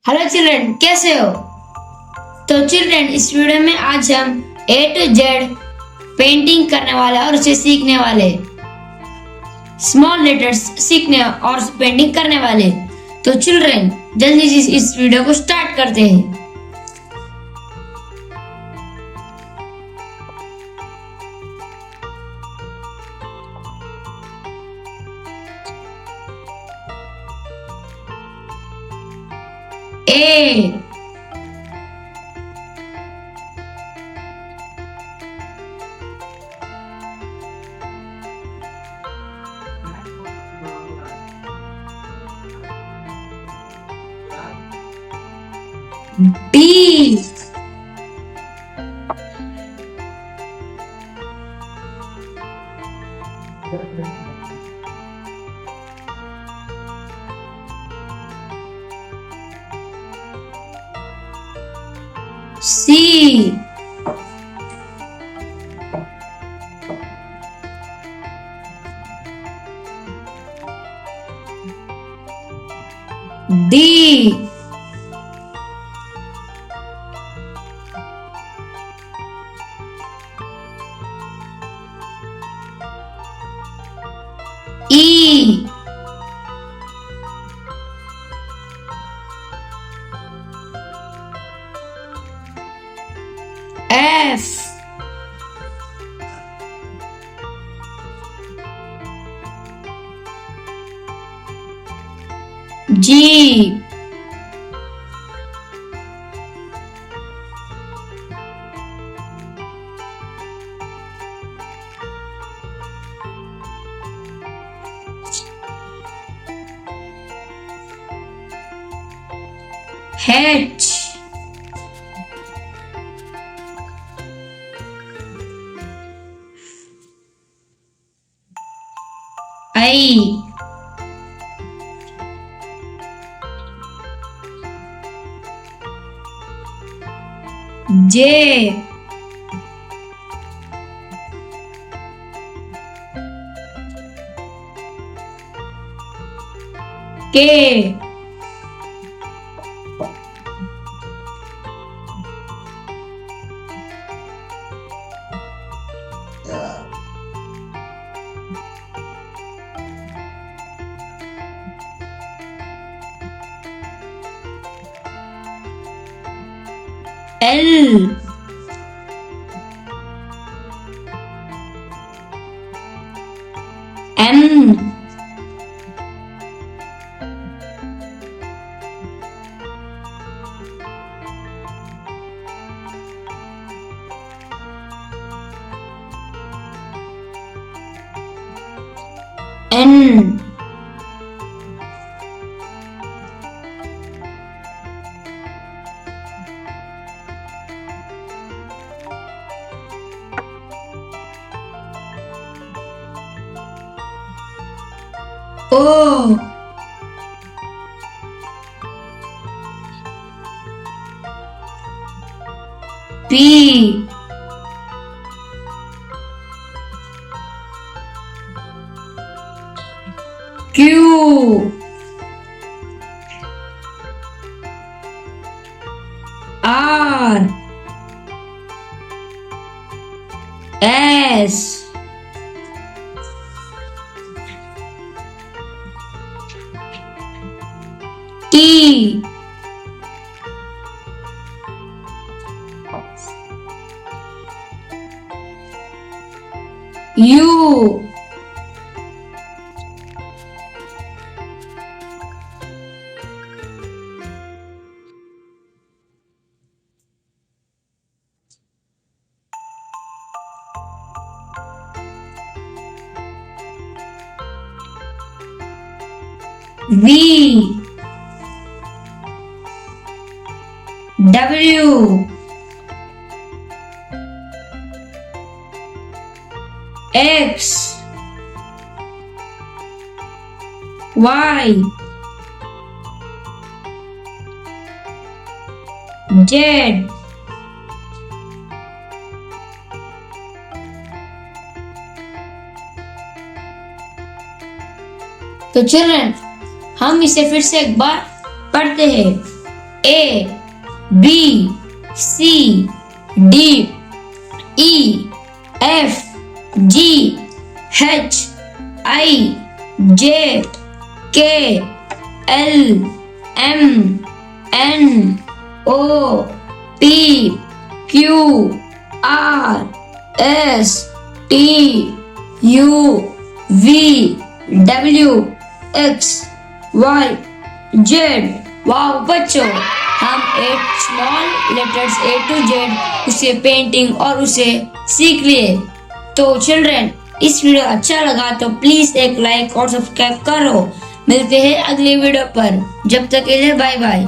Hello children, कैसे हो? तो चिल्ड्रन, इस वीडियो में आज हम A to Z पेंटिंग करने वाले और उसे सीखने वाले, स्मॉल लेटर्स सीखने और पेंटिंग करने वाले। तो चिल्ड्रन, जल्दी से इस वीडियो को स्टार्ट करते हैं। A, B, C, D, E, F, G, H, I, J, K, L, M, N, O, P, Q, R, S, T, U, V, W, X, Y, Z, तो चिल्ड्रन, हम इसे फिर से एक बार पढ़ते हैं। A B C D E F G H I J K L M N O P Q R S T U V W X Y Z। वाह बच्चों, हम 8 small letters A to Z उसे painting और उसे सीख लिए। तो children, इस वीडियो अच्छा लगा तो प्लीज एक लाइक और सब्सक्राइब करो। मिलते हैं अगले वीडियो पर, जब तक के लिए बाय बाय।